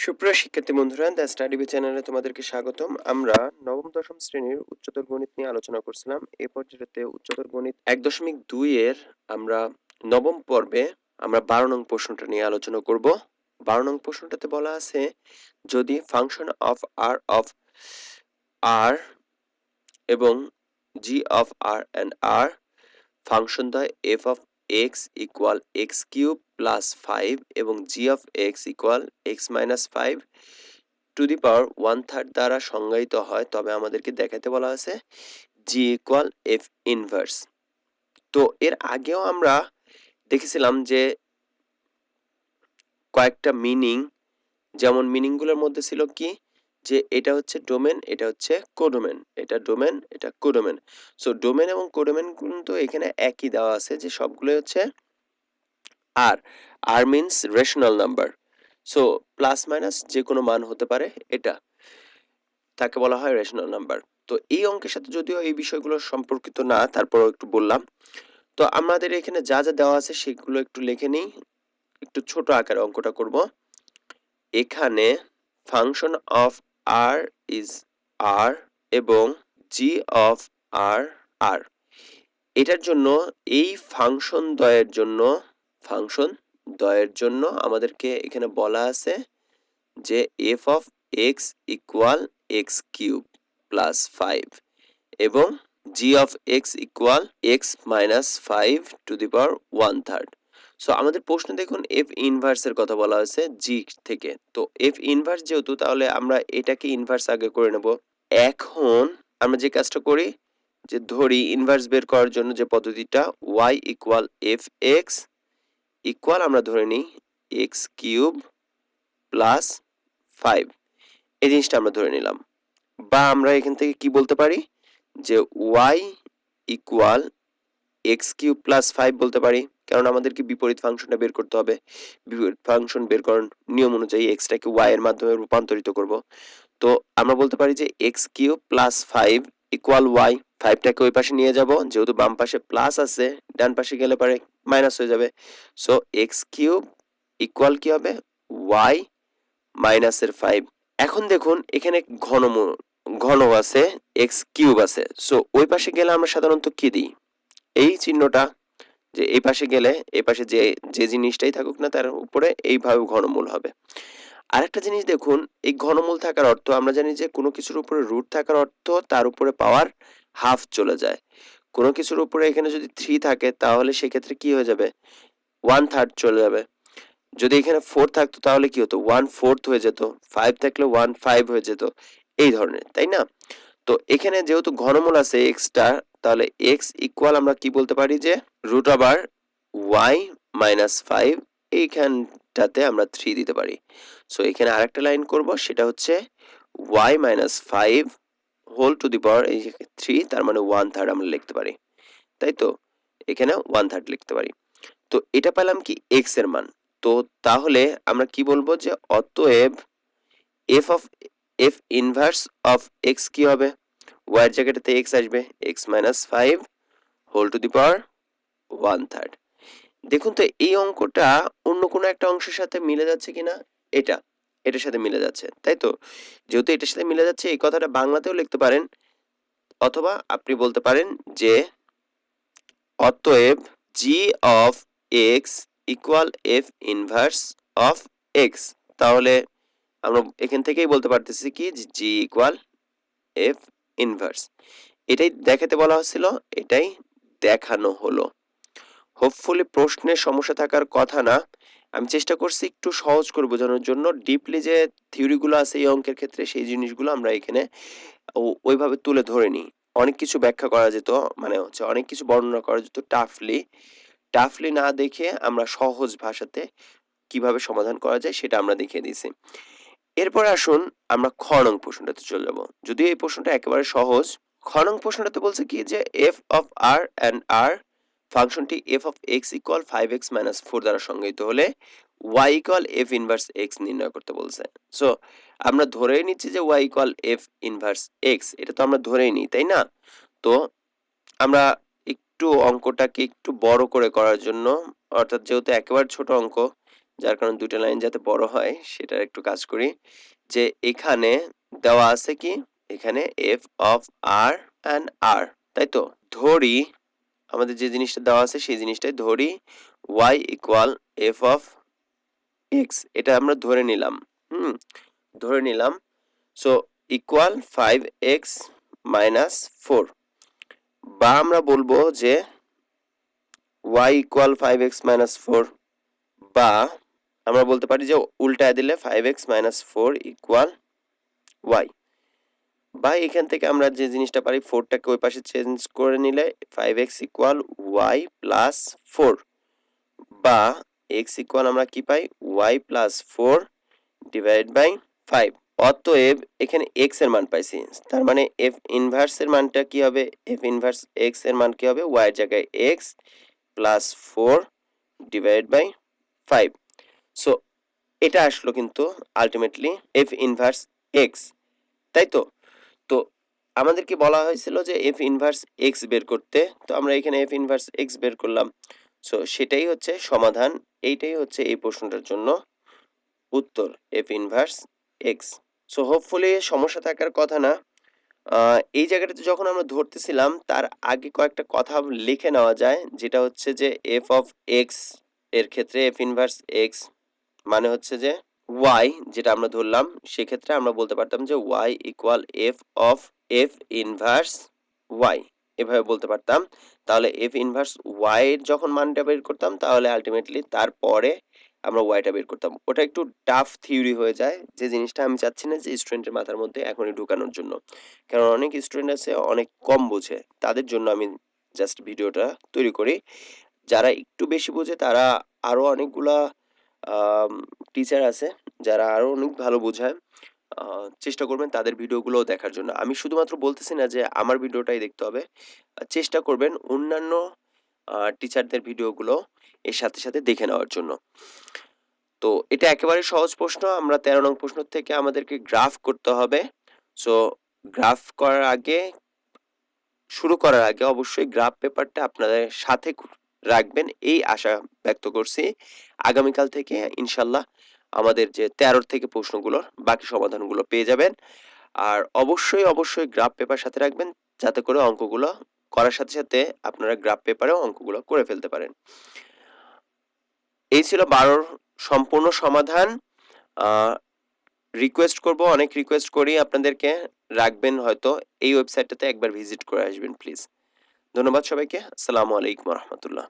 সুপ্রিয় শিক্ষার্থী বন্ধুরা, দ্য স্টাডি বি চ্যানেলে তোমাদেরকে স্বাগতম। আমরা নবম দশম শ্রেণীর উচ্চতর গণিত নিয়ে আলোচনা করছিলাম। এই পর্যায়েতে উচ্চতর গণিত 1.2 এর আমরা নবম পর্বে আমরা 12 নং প্রশ্নটা নিয়ে আলোচনা করব। 12 নং প্রশ্নটাতে বলা আছে, যদি ফাংশন অফ আর এবং G of R and R function দ্বয় F of X equal X cube plus 5 এবং G of X equal X minus 5 to the power 1/3 দ্বারা সংজ্ঞায়িত হয়, তবে আমাদেরকে দেখাতে বলা আছে জি ইকুয়াল এফ ইনভার্স। তো এর আগেও আমরা দেখেছিলাম যে কয়েকটা মিনিং, যেমন মিনিংগুলোর মধ্যে ছিল কি, যে এটা হচ্ছে ডোমেন, এটা হচ্ছে কোডোমেন, এটা ডোমেন, এটা কোডোমেন। সো ডোমেন এবং কোডোমেন কিন্তু এখানে একই দেওয়া আছে, যে সবগুলোই হচ্ছে R. R means rational number. So plus minus যে কোনো মান হতে পারে, এটা তাকে বলা হয় রেশনাল নাম্বার। তো এই অঙ্কের সাথে যদিও এই বিষয়গুলো সম্পর্কিত না, তারপরও একটু বললাম। তো আমাদের এখানে যা যা দেওয়া আছে সেগুলো একটু লিখে নিই, একটু ছোট আকারে অঙ্কটা করব। এখানে ফাংশন অফ আর ইজ আর এবং জি অফ আর আর, এটার জন্য এই ফাংশন দ্বয়ের জন্য আমাদেরকে এখানে বলা আছে যে F of X equal X cube plus 5 এবং G of X equal X minus 5 to the power 1/3। So আমাদের প্রশ্ন দেখুন এফ ইনভার্সের কথা বলা হয়েছে জি থেকে। তো এফ ইনভার্স যেহেতু, তাহলে আমরা এটাকে ইনভার্স আগে করে নেব। এখন আমরা যে কাজটা করি, যে ধরি ইনভার্স বের করার জন্য যে পদ্ধতিটা, y equal F x equal আমরা ধরে নিই এক্স কিউব প্লাস 5, এই জিনিসটা আমরা ধরে নিলাম। বা আমরা এখান থেকে কি বলতে পারি, যে y equal X cube plus 5 বলতে পারি, কারণ আমাদেরকে বিপরীত ফাংশনটা বের করতে হবে। বিপরীত ফাংশন বের করার নিয়ম অনুযায়ী এক্সটাকে y এর মাধ্যমে রূপান্তরিত করব। তো আমরা বলতে পারি যে X cube plus 5 equal Y. 5টাকে ওই পাশে নিয়ে যাব, যেহেতু বাম পাশে প্লাস আছে, ডান পাশে গেলে পরে মাইনাস হয়ে যাবে। সো এক্স কিউব ইকুয়াল কি হবে, ওয়াই মাইনাসের 5। এখন দেখুন এখানে ঘন আছে, এক্স কিউব আছে। সো ওই পাশে গেলে আমরা সাধারণত কি দিই, এই চিহ্নটা, যে এই পাশে গেলে এই পাশে যে যে জিনিসটাই থাকুক না তার উপরে এইভাবে ঘনমূল হবে। আরেকটা জিনিস দেখুন, এই ঘনমূল থাকার অর্থ, আমরা জানি যে কোনো কিছুর উপরে রুট থাকার অর্থ তার উপরে পাওয়ার হাফ চলে যায়। কোনো কিছুর উপরে এখানে যদি 3 থাকে, তাহলে সেক্ষেত্রে কি হয়ে যাবে, 1/3 চলে যাবে। যদি এখানে 4 থাকতো তাহলে কি হতো, 1/4 হয়ে যেত। 5 থাকলে 1/5 হয়ে যেত, এই ধরনের, তাই না? তো এখানে যেহেতু ঘনমূল আছে এক্সটা, তাহলে এক্স ইকুয়াল আমরা কি বলতে পারি, যে রুট ওভার ওয়াই মাইনাস 5, এইখানটাতে আমরা 3 দিতে পারি। সো এখানে আরেকটা লাইন করব, সেটা হচ্ছে Y minus 5 whole to the power এই 3, তার মানে 1/3 আমরা লিখতে পারি, তাই তো? এখানে 1/3 লিখতে পারি। তো এটা পেলাম কি, এক্স এর মান। তো তাহলে আমরা কি বলবো, যে অতএব F of F inverse of X কি হবে, ওয়াই এর জায়গাটাতে এক্স আসবে, X minus 5 whole to the power 1/3। দেখুন তো এই অঙ্কটা অন্য কোনো একটা অংশের সাথে মিলে যাচ্ছে কিনা, এটার সাথে মিলে যাচ্ছে, তাই তো? যেহেতু এটার সাথে মিলে যাচ্ছে, এই কথাটা বাংলাতেও লিখতে পারেন, অথবা আপনি বলতে পারেন যে অতএব G of X equal F inverse of X. তাহলে আমরা এখান থেকেই বলতে পারতেছি কি, জি ইকুয়াল এফ ইনভার্স। এটাই দেখাতে বলা হচ্ছিল, এটাই দেখানো হলো। হোপফুলি প্রশ্নের সমস্যা থাকার কথা না। আমি চেষ্টা করছি একটু সহজ করে বোঝানোর জন্য। ডিপলি যে থিওরিগুলো আছে এই অঙ্কের ক্ষেত্রে, সেই জিনিসগুলো আমরা এখানে ওইভাবে তুলে ধরে নিই। অনেক কিছু ব্যাখ্যা করা যেত, মানে হচ্ছে অনেক কিছু বর্ণনা করা যেত টাফলি না দেখে আমরা সহজ ভাষাতে কিভাবে সমাধান করা যায় সেটা আমরা দেখিয়ে দিয়েছি। এরপর আসুন আমরা খ নং প্রশ্নটাতে চলে যাব। যদিও এই প্রশ্নটা একেবারে সহজ। খ নং প্রশ্নটাতে বলছে কি, যে এফ অফ আর অ্যান্ড আর ফাংশনটি F of X equal 5x minus 4 দ্বারা সংজ্ঞায়িত হলে y equal F inverse x নির্ণয় করতে বলছে। সো আমরা ধরেই নিচ্ছি যে y equal F inverse x, এটা তো আমরা ধরেই নিই, তাই না? তো আমরা একটু অঙ্কটাকে একটু বড় করে করার জন্য, অর্থাৎ যেহেতু একেবারে ছোট অঙ্ক, যার কারণে দুইটা লাইন যাতে বড় হয় সেটার একটু কাজ করি। যে এখানে দেওয়া আছে কি, এখানে এফ অফ আর অ্যান্ড আর, তাই তো? ধরি আমাদের যে জিনিসটা দেওয়া আছে সেই জিনিসটাই ধরি y equal F of x, এটা আমরা ধরে নিলাম। ধরে নিলাম। সো ইকুয়াল 5x মাইনাস 4, বা আমরা বলবো যে y ইকুয়াল 5x মাইনাস 4, বা আমরা বলতে পারি যে উল্টায় দিলে 5x মাইনাস 4 ইকুয়াল y, বা এখান থেকে আমরা যে জিনিসটা পারি 4টাকে ওই পাশে চেঞ্জ করে নিলে 5x ইকুয়াল y প্লাস 4, বা x ইকুয়াল আমরা কি পাই y প্লাস 4 ডিভাইড বাই 5। অতএব এখানে x এর মান পাইছি, তার মানে f ইনভার্স এর মানটা কি হবে, f ইনভার্স x এর মান কি হবে, y এর জায়গায় x plus 4 divide by 5। So এটা আসলো কিন্তু আলটিমেটলি f ইনভার্স x, তাই তো? তো আমাদেরকে বলা হয়েছিল যে f ইনভার্স x বের করতে, তো আমরা এখানে f ইনভার্স x বের করলাম। সো সেটাই হচ্ছে সমাধান, এইটাই হচ্ছে এই প্রশ্নটার জন্য উত্তর, f inverse x। So hopefully সমস্যা থাকার কথা না। এই জায়গাটাতে যখন আমরা ধরতেছিলাম তার আগে কয়েকটা কথা লিখে নেওয়া যায়, যেটা হচ্ছে যে f অফ x এর ক্ষেত্রে f ইনভার্স x মানে হচ্ছে যে y, যেটা আমরা ধরলাম সেক্ষেত্রে আমরা বলতে পারতাম যে y equal f of f inverse y, এভাবে বলতে পারতাম। তাহলে f ইনভার্স y এর যখন মানটা বের করতাম তাহলে আলটিমেটলি তারপরে আমরা ওয়াইটা বের করতাম। ওটা একটু টাফ থিওরি হয়ে যায়, যে জিনিসটা আমি চাচ্ছি না যে স্টুডেন্টের মাথার মধ্যে এখনই ঢুকানোর জন্য, কারণ অনেক স্টুডেন্ট আছে অনেক কম বোঝে, তাদের জন্য আমি জাস্ট ভিডিওটা তৈরি করি। যারা একটু বেশি বোঝে তারা আরও অনেকগুলা টিচার আছে যারা আরও অনেক ভালো বোঝায়, চেষ্টা করবেন তাদের ভিডিওগুলোও দেখার জন্য। আমি শুধুমাত্র বলতেছি না যে আমার ভিডিওটাই দেখতে হবে, চেষ্টা করবেন অন্যান্য টিচারদের ভিডিওগুলো এর সাথে সাথে দেখে নেওয়ার জন্য। তো এটা একেবারে সহজ প্রশ্ন, আমরা 13 নং প্রশ্ন থেকে আমাদেরকে গ্রাফ করতে হবে। সো গ্রাফ করার আগে, শুরু করার আগে অবশ্যই গ্রাফ পেপারটা আপনাদের সাথে রাখবেন এই আশা ব্যক্ত করছি। আগামীকাল থেকে ইনশাল্লাহ আমাদের যে 13 থেকে প্রশ্নগুলোর বাকি সমাধানগুলো পেয়ে যাবেন। আর অবশ্যই অবশ্যই গ্রাফ পেপার সাথে রাখবেন, যাতে করে অঙ্কগুলো করার সাথে সাথে আপনারা গ্রাফ পেপারেও অঙ্কগুলো করে ফেলতে পারেন। এই ছিল 12 সম্পূর্ণ সমাধান। রিকোয়েস্ট করব, অনেক রিকোয়েস্ট করি আপনাদেরকে, রাখবেন হয়তো এই ওয়েবসাইটটাতে একবার ভিজিট করে আসবেন প্লিজ। ধন্যবাদ সবাইকে। আসসালামু আলাইকুম রহমতুল্লাহ।